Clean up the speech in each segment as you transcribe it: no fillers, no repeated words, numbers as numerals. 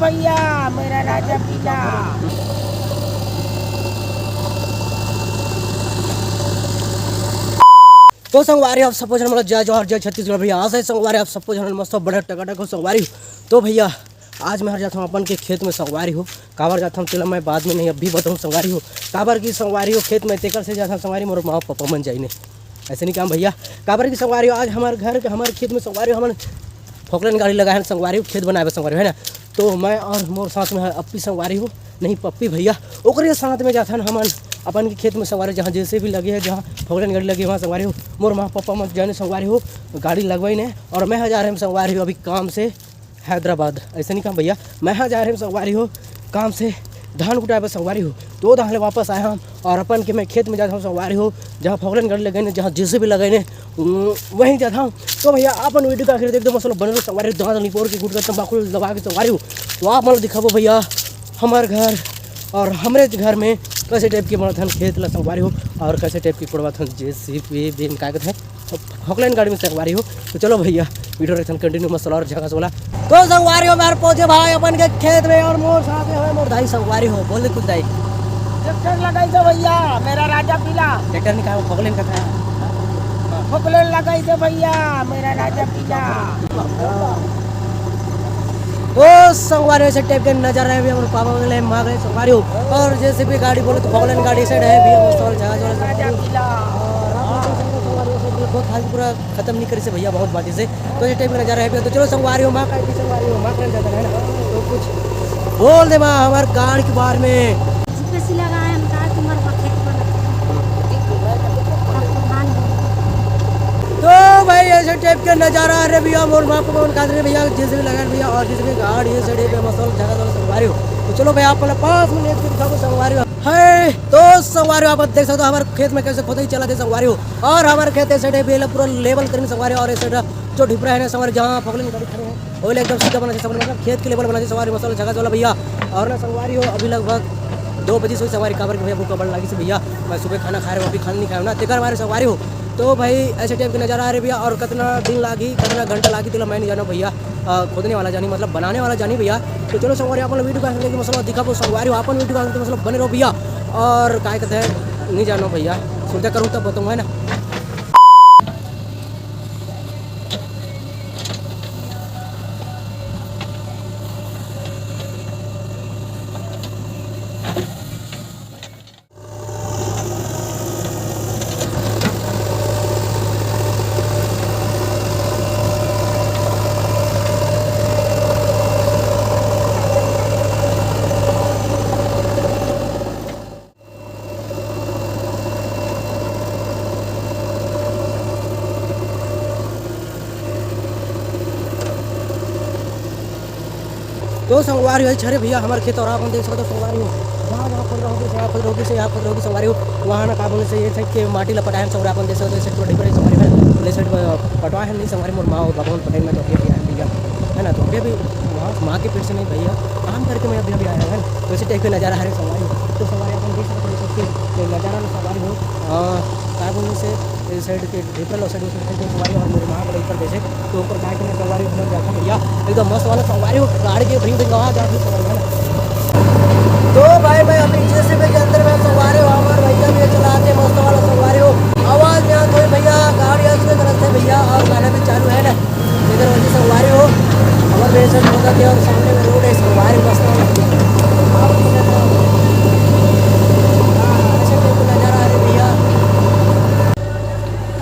भैया मेरा राजा पीला। तो संगवारी आप सबको मतलब जय जोहर जय छत्तीसगढ़ भैया। आज से संगवारी आप सबको जनरल मस्त बड़े टकाटक हो संगवारी। तो भैया आज मैं हर जाता हूँ अपन के खेत में संगवारी हो काबर जाता हूँ चला मैं बाद में नहीं अभी बताऊँ संगवारी हो काबर की संगवारी हो खेत में तेकर से जाता हूँ संगवारी मोर माँ पापा मन जाइने ऐसे नहीं काम भैया काबर की संगवारी हो आज हमारे घर के हमारे खेत में संगवारी हो हमारे फोकलन गाड़ी लगा है संगवारी हो खेत बनाए संगवारी है ना। तो मैं और मोर साथ में अपी संगवारी हो नहीं पप्पी भैया ओकरे साथ में जाता हम अपन के खेत में संगवारी जहाँ जैसे भी लगे है जहाँ फोकलन गाड़ी लगी वहाँ संगवारी हो मोर माँ पापा मत जाने संगवारी हो गाड़ी लगवाई ने और मैं जा रहे हैं संगवारी हो अभी काम से हैदराबाद ऐसे नहीं काम भैया मैं जा रहे हैं संगवारी हो काम से धान कुटाए पर संगवारी हो तो धान ले वापस आया हम और अपन के मैं खेत में जाता हूँ संगवारी हो जहाँ फोकलन गाड़ी लगे ने जहाँ जैसे भी लगे ने वहीं जाता हूँ। तो भैया अपन वीडियो का आखिर देख दो मसला बने संगवारी दाँत निपोर के गुटका तंबाकू दबा के संगवारी हो तो आप मतलब दिखाबो भैया हमारे घर और हमारे घर में कैसे टाइप की बना खेत ला संगवारी हो और कैसे टाइप की कोड़वा था जेसीबी बेन का कहते हैं फोकलन गाड़ी में संगवारी हो। तो चलो भैया वीडियो रेक्शन कंटिन्यू मसला और जगह वाला तो संगवारी हो मेरे पहुंचे भाई अपन के खेत में और मोर साथ में है मोर दाई संगवारी हो बोल दे कुछ दाई ट्रैक्टर लगाई दे भैया मेरा राजा पीला। ट्रैक्टर निकाल फोकलन का था फोकलन लगाई दे भैया मेरा राजा पीला। तो संगवारी ऐसे टाइप के नजर है भी पापा वाले मांग रहे संगवारी हो और जैसे भी गाड़ी बोले तो फोकलन गाड़ी से है भी मस्त जगह राजा पीला बहुत हाल पूरा खत्म नहीं करी से भैया बहुत बातें से तो ये टाइप में नजारा है तो चलो संगवारी हो माँ का संगवारी हो माँ करने जाता है ना तो कुछ बोल दे माँ हमारे गाड़ी के बारे में तो भाई ऐसे टाइप के नजारा है भैया मोर माँ को कहा भैया जैसे भी लगा भैया और जैसे भी गाड़ी है सड़े पे मसल जगह संगवारी हो तो चलो भाई आप 5 मिनट दिखाओ संगवारी हो है तो संगवारी आप देख सकते हो हमारे खेत में कैसे खोदाई चला थे संगवारी हो और हमारे खेत ऐसे पूरा लेवल करने संगवारी और ऐसे जो ढिपरा है संगवारी जहाँ फोकलन गाड़ी खड़े हैं वो एकदम सीधा बना मतलब खेत के लेवल बना संगवारी मसल जगह वाला भैया और ना संगवारी हो अभी लगभग 2 बजे से सवारी काबर के भैया भूखा बड़ लगी से भैया मैं सुबह खाना खा रहा हूँ अभी खाना नहीं खाया ना तेकर हमारे सवारी हो तो भाई ऐसे टाइप के नज़ारा आ रहे भैया और कितना दिन लागी कितना घंटा लागी तो मैं नहीं जाना भैया खोदने वाला जानी मतलब बनाने वाला जानी भैया। तो चलो संगवारी अपन वीडियो का मसला दिखा पो संगवारी हो अपन वीडियो का मतलब बने रहो भैया और क्या कहते हैं नहीं जानो भैया सुविधा करूँ तब बताऊँ है ना। तो संगवारी हो छरे भैया हमारे खेत और आप देख सकते हो संगवारी हो जहाँ जहाँ खुद रहोगे से यहाँ खुद रहोगे से यहाँ खुद रहोगे संगवारी हो वहाँ ना काबू से ये साइड के माटी लपटा है संगवारी अपन देख सकते हो साइड बड़े संगवारी है ले साइड पटवा है नहीं संगवारी मोर माँ भगवान पटेल में तो अभी भैया है ना तो अभी वहाँ माँ के पेट से नहीं भैया काम करके मैं अभी आया है तो इसी टाइप का नज़ारा है संगवारी तो संगवारी अपन देख सकते हो नज़ारा में संगवारी हो काबू से साइड के डिफरेंट साइड संगवारी और मेरे माँ बड़े ऊपर जैसे तो ऊपर गाय के संगवारी बन जाता भैया एकदम मस्त वाला संगवारी हो गाड़ी के भरी वहाँ जाती है। तो भाई मैं अभी जैसे के अंदर में संगवारी हो हमारे भैया भी चलाते मस्त वाला संगवारी हो आवाज़ में कोई भैया गाड़ी अच्छे तरह से भैया और गाना भी चालू है ना इधर वजह संगवारी हो हमारे वैसे होता थे और सामने में रोड है संगवारी मस्त नज़ारा आ रही भैया।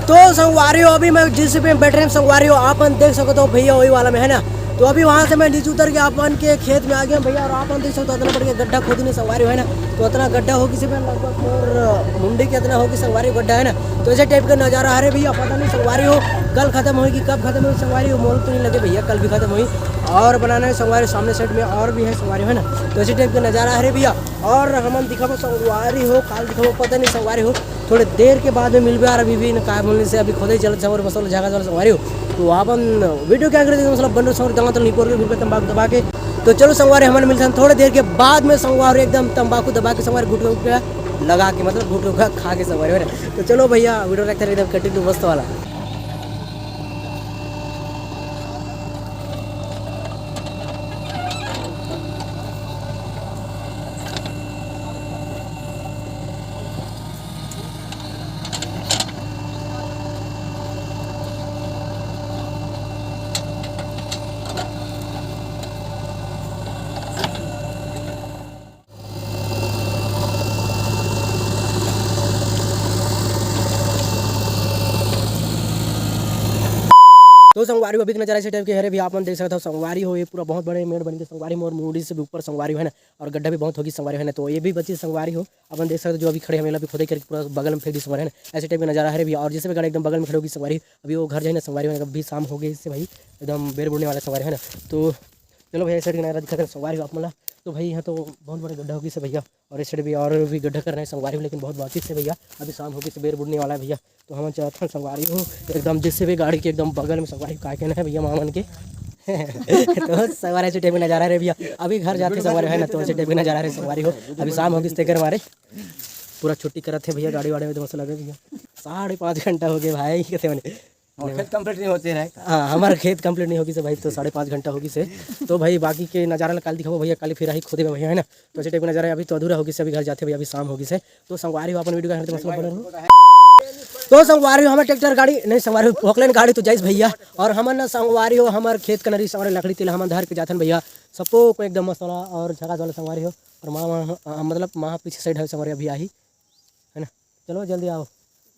तो संगवारी हो अभी मैं जिस पे बैठ रहे हैं संगवारी हो अपन देख सकते हो भैया वही वाला में है ना। तो अभी वहाँ से मैं नीचे उतर के अपन के खेत में आ गया भैया और अपन देख सकते हो इतना बढ़िया गड्ढा खोदने संगवारी है ना तो इतना गड्ढा होगी से लगभग और मुंडी के इतना होगी संगवारी गड्ढा है ना तो ऐसे टाइप का नज़ारा आ रहे भैया पता नहीं संगवारी हो कल खत्म होगी कब खत्म होगी संगवारी हो मोल तो नहीं लगे भैया कल भी खत्म हुई और बनाना है संगवारी सामने साइड में और भी है संगवारी है ना तो ऐसे टाइप का नज़ारा आ रहे भैया और हम दिखाओ संगवारी हो काल दिखाओ पता नहीं संगवारी हो थोड़े देर के बाद में मिल भी आ रहा अभी का बोलने से अभी खुद ही चल संगवारी मसल जगह वाला संगवारी हो तो अपन वीडियो क्या करते मतलब बंडो संगवारी दवा तो निपोर के तंबाकू दबा के तो चलो संगवारी हमारे मिलते हैं थोड़ी देर के बाद में संगवारी एकदम तंबाकू दबा के संगवारी गुटका लगा के मतलब गुटका खा के संगवारी है ना। तो चलो भैया वीडियो रखते हैं एकदम कंटिन्यू मस्त वाला। संगवारी अभी के नजारा इस टाइप के है रे भैया, आप देख सकते हो संगवारी हो, ये पूरा बहुत बड़े मेड़ बन के संगवारी में और मूडी से भी ऊपर संगवारी है ना, और गड्ढा भी बहुत होगी संगवारी है ना, तो ये भी बची संगवारी हो। अपन देख सकते हो जो अभी खड़े हमें भी खुदाई करके पूरा बगल में फेंक दी संगवारी है ना, ऐसे टाइप का नजारा है भैया। और जैसे भी गाड़ी एकदम बगल में खड़ी होगी संगवारी, अभी वो घर जाए ना संगवारी होने अभी शाम हो गई इससे भाई एकदम बेर बुड़ने वाला संगवारी है ना। तो चलो भैया इस साइड नजारा दिखाते हैं संगवारी आप मला। तो भाई यहाँ तो बहुत बड़ा गड्ढा होगी से भैया, और इस साइड भी और भी गड्ढा कर रहे हैं संगवारी हो, लेकिन बहुत बाकी से भैया अभी शाम होगी से बेर बुड़ने वाला है भैया। तो हम चाहते हैं संगवारी हो एकदम जिससे भी गाड़ी के एकदम बगल में संगवारी का कहना है भैया मामन के तो सवारी ऐसे टाइप में नजारा रहे भैया, अभी घर जाते सवारी है ना, तो ऐसे टाइप में नजारा रहे संगवारी हो। अभी शाम होगी इसके हमारे पूरा छुट्टी करते हैं भैया, गाड़ी वाड़े में तो मसला लगे भैया 5.5 घंटा हो गए भाई कहते मैंने खेत कंप्लीट नहीं होते रहे। हाँ हमारा खेत कंप्लीट नहीं होगी से भाई, तो 5.5 घंटा होगी से। तो भाई बाकी के नज़ारा कल दिखाओ भैया, कल फिर ही खोदे भैया है ना, तो ऐसे टाइप का नज़ारा अभी तो अधूरा होगी से, अभी घर जाते भैया अभी शाम होगी से। तो संगवारी हो अपन वीडियो का मसला बना तो संगवारी हो हमारे ट्रैक्टर गाड़ी नहीं संगवारी पोकलेन गाड़ी तो जाइस भैया, और हमन ना संगवारी हो हमारे खेत का नरी संगवारी लकड़ी तेल हम धर के जाते भैया सबको को एकदम मस्त वाला और झकास वाला संगवारी हो। और माँ मतलब माँ पीछे साइड है संगवारी अभी आई है ना, चलो जल्दी आओ।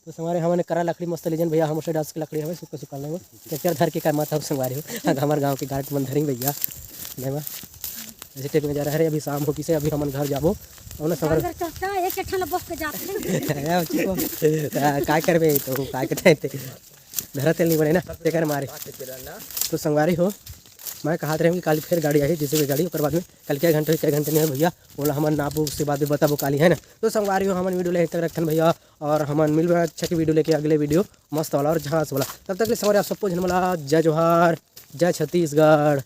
तो संगवारी हमने करा लकड़ी मस्त लीजन भैया, हम साइड की लकड़ी हमें सुख सुखा लेंगे ट्रैक्टर धर के का मत हो संगवारी हो हमारे गाँव के घाट मन धरी भैया नहीं ऐसे टेक में जा रहा है। अभी शाम हो किसे अभी हम घर जाबो और ना संगवारी काय करबे तो काय करते धरा तेल नहीं बने ना तेकर मारे। तो संगवारी हो मैं कहा रहे कि कल फिर गाड़ी आई जिससे भी गाड़ी और बाद में कल क्या घंटे नहीं है भैया बोला हम नापो उसके बाद में बताबो काली है ना। तो संगवारी हो हमन वीडियो ले तक रखन भैया, और हमन मिल अच्छा की वीडियो लेके अगले वीडियो मस्त वाला और झांस वाला। तब तक ले संगवारी आप सबको जन्मला जय जोहार जय छत्तीसगढ़।